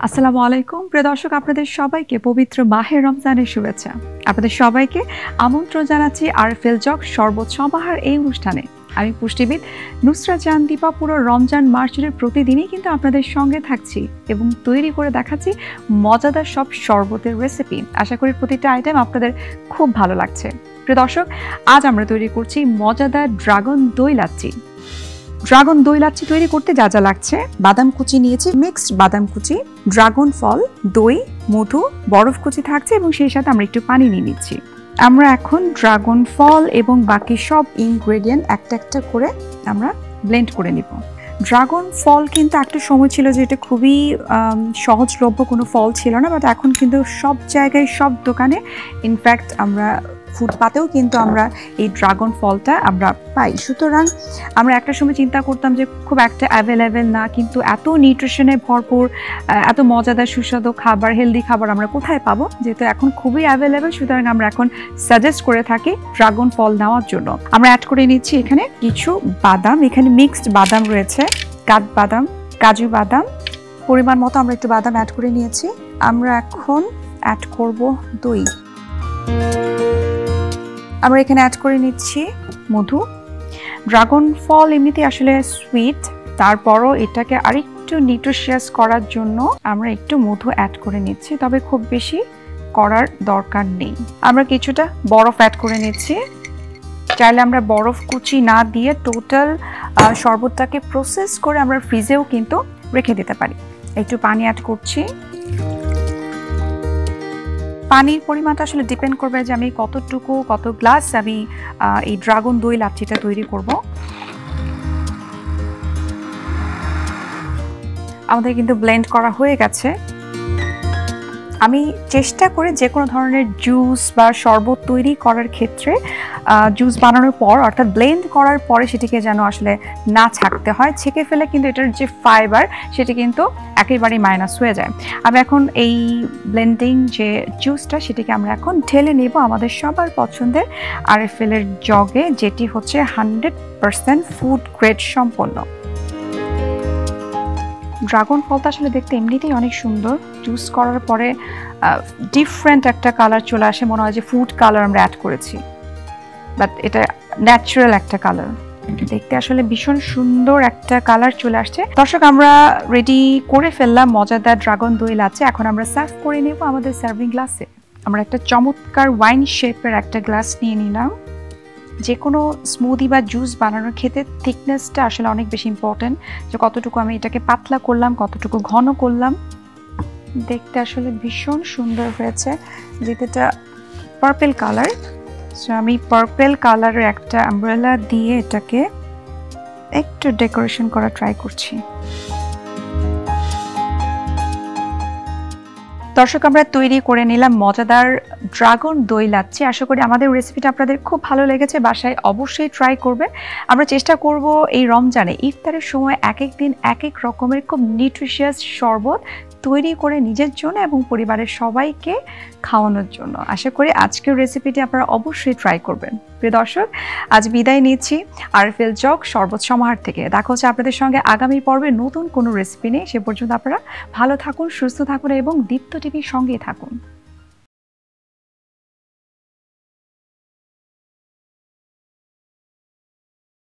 আসসালামু আলাইকুম প্রিয় দর্শক, আপনাদের সবাইকে পবিত্র মাহে রমজানের শুভেচ্ছা। আপনাদের সবাইকে আমন্ত্রণ জানাচ্ছি আরএফএল জগ শরবত সমাহার এই অনুষ্ঠানে। আমি পুষ্টিবিদ নুসরাত জাহান দীপা পুরো রমজান মাস জুড়ে প্রতিদিনই কিন্তু আপনাদের সঙ্গে থাকছি এবং তৈরি করে দেখাচ্ছি মজাদার সব শরবতের রেসিপি। আশা করি প্রতিটা আইটেম আপনাদের খুব ভালো লাগছে। প্রিয় দর্শক, আজ আমরা তৈরি করছি মজাদার ড্রাগন দই লাচ্ছি। ড্রাগন দই লাচ্ছি তৈরি করতে যা যা লাগছে: বাদাম কুচি নিয়েছি, মিক্সড বাদাম কুচি, ড্রাগন ফল, দই, মধু, বরফ কুচি থাকছে এবং সেই সাথে আমরা একটু পানি নিয়ে নিচ্ছি। আমরা এখন ড্রাগন ফল এবং বাকি সব ইনগ্রেডিয়েন্ট একটা একটা করে আমরা ব্লেন্ড করে নিব। ড্রাগন ফল কিন্তু একটা সময় ছিল যে এটা খুবই সহজলভ্য কোনো ফল ছিল না, বাট এখন কিন্তু সব জায়গায় সব দোকানে, ইনফ্যাক্ট আমরা ফুটপাতেও কিন্তু আমরা এই ড্রাগন ফলটা আমরা পাই। সুতরাং আমরা একটা সময় চিন্তা করতাম যে খুব একটা অ্যাভেলেবেল না, কিন্তু এত নিউট্রিশনে ভরপুর, এত মজাদার সুস্বাদু খাবার, হেলদি খাবার আমরা কোথায় পাবো? যেহেতু এখন খুবই অ্যাভেলেবেল, সুতরাং আমরা এখন সাজেস্ট করে থাকি ড্রাগন ফল নেওয়ার জন্য। আমরা অ্যাড করে নিচ্ছি এখানে কিছু বাদাম। এখানে মিক্সড বাদাম রয়েছে, কাঠবাদাম, কাজু বাদাম, পরিমাণ মতো আমরা একটু বাদাম অ্যাড করে নিয়েছি। আমরা এখন অ্যাড করব দই। আমরা এখানে অ্যাড করে নিচ্ছি মধু। ড্রাগন ফল এমনিতে আসলে সুইট, তারপরও এটাকে আরেকটু নিউট্রিশিয়াস করার জন্য আমরা একটু মধু অ্যাড করে নিচ্ছি, তবে খুব বেশি করার দরকার নেই। আমরা কিছুটা বরফ অ্যাড করে নিচ্ছি। চাইলে আমরা বরফ কুচি না দিয়ে টোটাল শরবতটাকে প্রসেস করে আমরা ফ্রিজেও কিন্তু রেখে দিতে পারি। একটু পানি অ্যাড করছি। পানির পরিমাণটা আসলে ডিপেন্ড করবে যে আমি কত গ্লাস আমি এই ড্রাগন দই লাচ্ছিটা তৈরি করব। আমাদের কিন্তু ব্লেন্ড করা হয়ে গেছে। আমি চেষ্টা করি যে কোনো ধরনের জুস বা শরবত তৈরি করার ক্ষেত্রে জুস বানানোর পর, অর্থাৎ ব্লেন্ড করার পরে সেটিকে যেন আসলে না ছাঁকতে হয়। ছেঁকে ফেলে কিন্তু এটার যে ফাইবার সেটি কিন্তু একেবারেই মাইনাস হয়ে যায়। আমি এখন এই ব্লেন্ডিং যে জুসটা সেটিকে আমরা এখন ঢেলে নেব আমাদের সবার পছন্দের আরএফএল এর জগে, যেটি হচ্ছে 100% ফুড গ্রেড সম্পন্ন। ড্রাগন ফলটা আসলে দেখতে এমনিতেই অনেক সুন্দর। জুস করার পরে ডিফারেন্ট একটা কালার চলে আসে, মনে হয় যে ফুড কালার আমরা অ্যাড করেছি, বাট এটা ন্যাচারাল একটা কালার। দেখতে আসলে ভীষণ সুন্দর একটা কালার চলে আসছে। দর্শক, আমরা রেডি করে ফেললাম মজাদার ড্রাগন দই লাচ্ছি। এখন আমরা সার্ভ করে নেব আমাদের সার্ভিং গ্লাসে। আমরা একটা চমৎকার ওয়াইন শেপের একটা গ্লাস নিয়ে নিলাম। যে কোনো স্মুদি বা জুস বানানোর ক্ষেত্রে থিকনেসটা আসলে অনেক বেশি ইম্পর্টেন্ট, যে কতটুকু আমি এটাকে পাতলা করলাম, কতটুকু ঘন করলাম। দেখতে আসলে ভীষণ সুন্দর হয়েছে, যেটা পার্পল কালার। সো আমি পার্পল কালারের একটা আমব্রেলা দিয়ে এটাকে একটু ডেকোরেশন করা ট্রাই করছি। দর্শক, আমরা তৈরি করে নিলাম মজাদার ড্রাগন দই লাচ্ছি। আশা করি আমাদের রেসিপিটা আপনাদের খুব ভালো লেগেছে। বাসায় অবশ্যই ট্রাই করবেন। আমরা চেষ্টা করব এই রমজানে ইফতারের সময় এক এক দিন এক এক রকমের খুব নিউট্রিশিয়াস শরবত তৈরি করে নিজের জন্য এবং পরিবারের সবাইকে খাওয়ানোর জন্য। আশা করি আজকের রেসিপিটি আপনারা অবশ্যই ট্রাই করবেন। প্রিয় দর্শক, আজ বিদায় নিচ্ছি আরএফএল জগ শরবত সমাহার থেকে। দেখা হচ্ছে আপনাদের সঙ্গে আগামী পর্বে নতুন কোনো রেসিপি নিয়ে। সে পর্যন্ত আপনারা ভালো থাকুন, সুস্থ থাকুন এবং দীপ্ত টিভির সঙ্গেই থাকুন।